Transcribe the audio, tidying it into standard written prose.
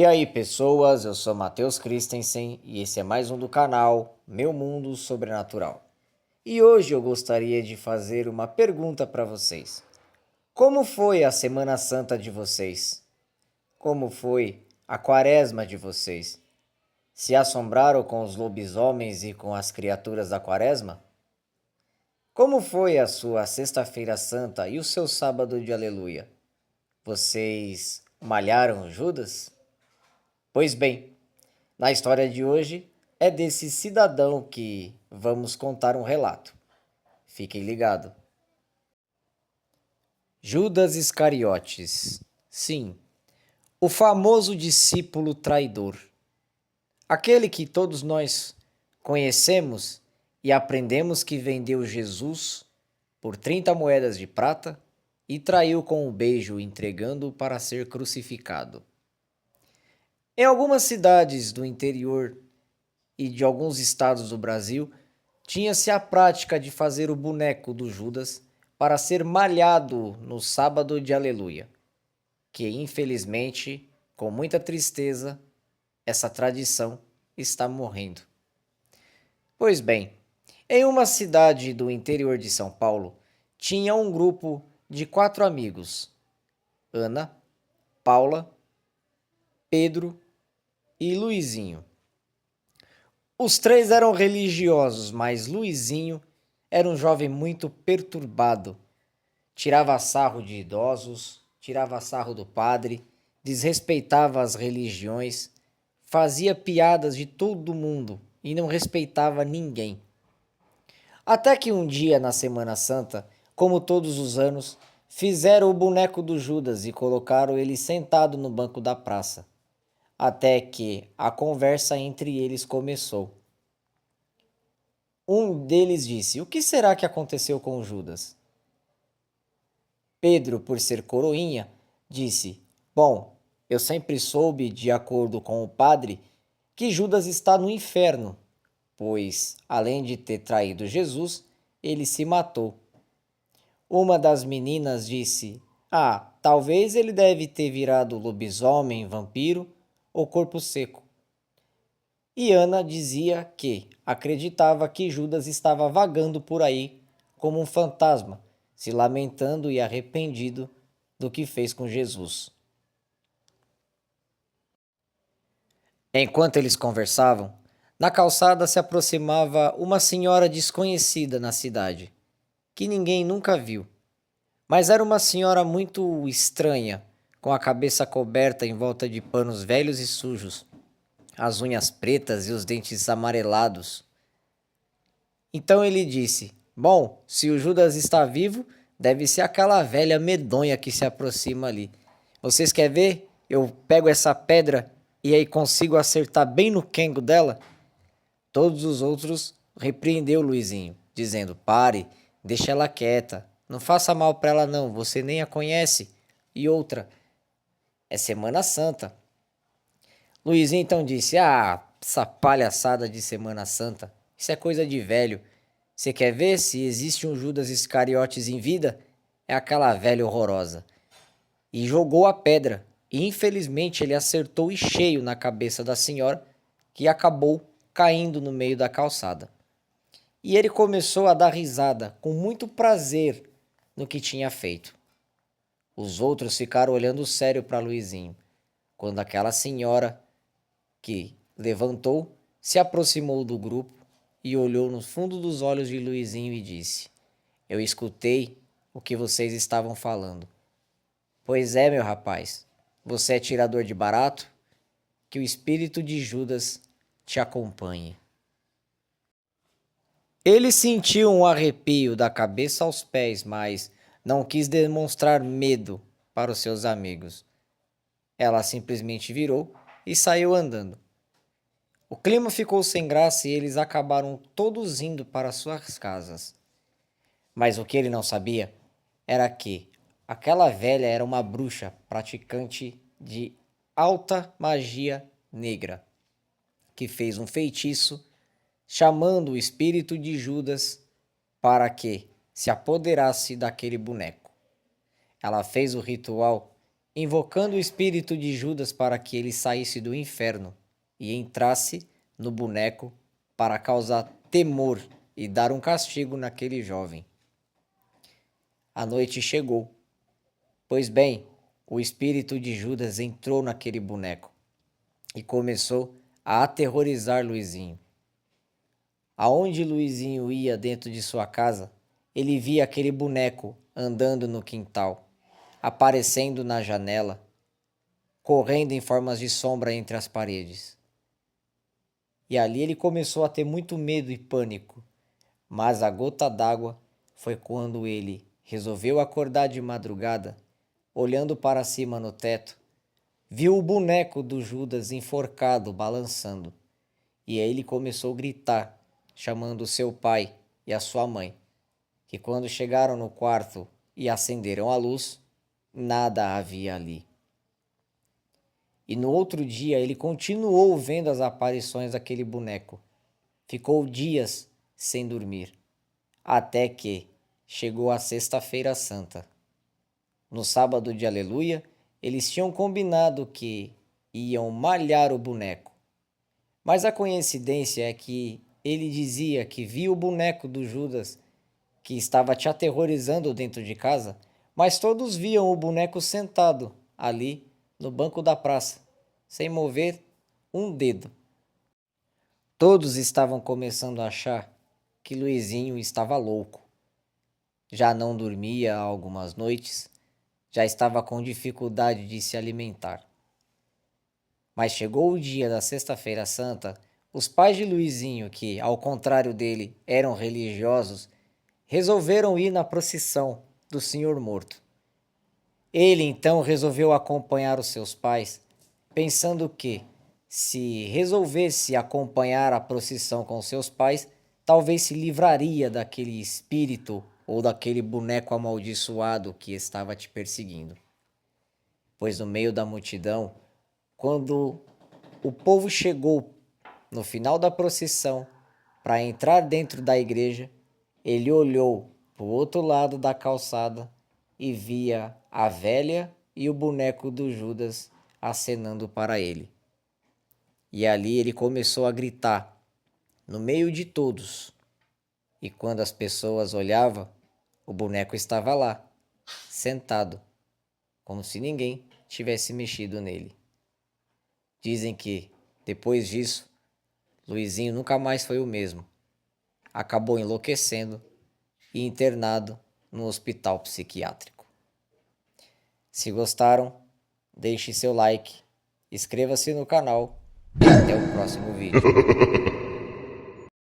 E aí, pessoas, eu sou Matheus Christensen e esse é mais um do canal Meu Mundo Sobrenatural. E hoje eu gostaria de fazer uma pergunta para vocês. Como foi a Semana Santa de vocês? Como foi a Quaresma de vocês? Se assombraram com os lobisomens e com as criaturas da Quaresma? Como foi a sua Sexta-feira Santa e o seu Sábado de Aleluia? Vocês malharam Judas? Pois bem, na história de hoje é desse cidadão que vamos contar um relato. Fiquem ligados. Judas Iscariotes. Sim, o famoso discípulo traidor. Aquele que todos nós conhecemos e aprendemos que vendeu Jesus por 30 moedas de prata e traiu com um beijo, entregando-o para ser crucificado. Em algumas cidades do interior e de alguns estados do Brasil, tinha-se a prática de fazer o boneco do Judas para ser malhado no sábado de Aleluia, que infelizmente, com muita tristeza, essa tradição está morrendo. Pois bem, em uma cidade do interior de São Paulo, tinha um grupo de 4 amigos: Ana, Paula, Pedro e Luizinho. Os 3 eram religiosos, mas Luizinho era um jovem muito perturbado. Tirava sarro de idosos, tirava sarro do padre, desrespeitava as religiões, fazia piadas de todo mundo e não respeitava ninguém. Até que um dia na Semana Santa, como todos os anos, fizeram o boneco do Judas e colocaram ele sentado no banco da praça, até que a conversa entre eles começou. Um deles disse: "O que será que aconteceu com Judas?" Pedro, por ser coroinha, disse: "Bom, eu sempre soube, de acordo com o padre, que Judas está no inferno, pois, além de ter traído Jesus, ele se matou." Uma das meninas disse: "Ah, talvez ele deve ter virado lobisomem, vampiro ou corpo seco." E Ana dizia que acreditava que Judas estava vagando por aí como um fantasma, se lamentando e arrependido do que fez com Jesus. Enquanto eles conversavam, na calçada se aproximava uma senhora desconhecida na cidade, que ninguém nunca viu. Mas era uma senhora muito estranha, com a cabeça coberta em volta de panos velhos e sujos, as unhas pretas e os dentes amarelados. Então ele disse: "Bom, se o Judas está vivo, deve ser aquela velha medonha que se aproxima ali. Vocês querem ver? Eu pego essa pedra e aí consigo acertar bem no quengo dela." Todos os outros repreendeu Luizinho, dizendo: "Pare, deixa ela quieta. Não faça mal para ela não, você nem a conhece. E outra, é Semana Santa." Luizinho então disse: "Ah, essa palhaçada de Semana Santa, isso é coisa de velho. Você quer ver se existe um Judas Iscariotes em vida? É aquela velha horrorosa." E jogou a pedra. E infelizmente ele acertou em cheio na cabeça da senhora, que acabou caindo no meio da calçada. E ele começou a dar risada, com muito prazer no que tinha feito. Os outros ficaram olhando sério para Luizinho, quando aquela senhora que levantou, se aproximou do grupo e olhou no fundo dos olhos de Luizinho e disse: "Eu escutei o que vocês estavam falando. Pois é, meu rapaz, você é tirador de barato? Que o espírito de Judas te acompanhe." Ele sentiu um arrepio da cabeça aos pés, mas não quis demonstrar medo para os seus amigos. Ela simplesmente virou e saiu andando. O clima ficou sem graça e eles acabaram todos indo para suas casas. Mas o que ele não sabia era que aquela velha era uma bruxa praticante de alta magia negra, que fez um feitiço chamando o espírito de Judas para que se apoderasse daquele boneco. Ela fez o ritual invocando o espírito de Judas para que ele saísse do inferno e entrasse no boneco para causar temor e dar um castigo naquele jovem. A noite chegou. Pois bem, o espírito de Judas entrou naquele boneco e começou a aterrorizar Luizinho. Aonde Luizinho ia dentro de sua casa, ele via aquele boneco andando no quintal, aparecendo na janela, correndo em formas de sombra entre as paredes. E ali ele começou a ter muito medo e pânico, mas a gota d'água foi quando ele resolveu acordar de madrugada, olhando para cima no teto, viu o boneco do Judas enforcado balançando, e aí ele começou a gritar, chamando seu pai e a sua mãe, que quando chegaram no quarto e acenderam a luz, nada havia ali. E no outro dia ele continuou vendo as aparições daquele boneco. Ficou dias sem dormir, até que chegou a Sexta-feira Santa. No sábado de Aleluia, eles tinham combinado que iam malhar o boneco. Mas a coincidência é que ele dizia que via o boneco do Judas que estava te aterrorizando dentro de casa, mas todos viam o boneco sentado ali no banco da praça, sem mover um dedo. Todos estavam começando a achar que Luizinho estava louco. Já não dormia há algumas noites, já estava com dificuldade de se alimentar. Mas chegou o dia da Sexta-feira Santa, os pais de Luizinho, que, ao contrário dele, eram religiosos, resolveram ir na procissão do Senhor Morto. Ele então resolveu acompanhar os seus pais, pensando que, se resolvesse acompanhar a procissão com seus pais, talvez se livraria daquele espírito ou daquele boneco amaldiçoado que estava te perseguindo. Pois no meio da multidão, quando o povo chegou no final da procissão para entrar dentro da igreja, ele olhou para o outro lado da calçada e via a velha e o boneco do Judas acenando para ele. E ali ele começou a gritar, no meio de todos. E quando as pessoas olhavam, o boneco estava lá, sentado, como se ninguém tivesse mexido nele. Dizem que, depois disso, Luizinho nunca mais foi o mesmo. Acabou enlouquecendo e internado no hospital psiquiátrico. Se gostaram, deixe seu like, inscreva-se no canal e até o próximo vídeo.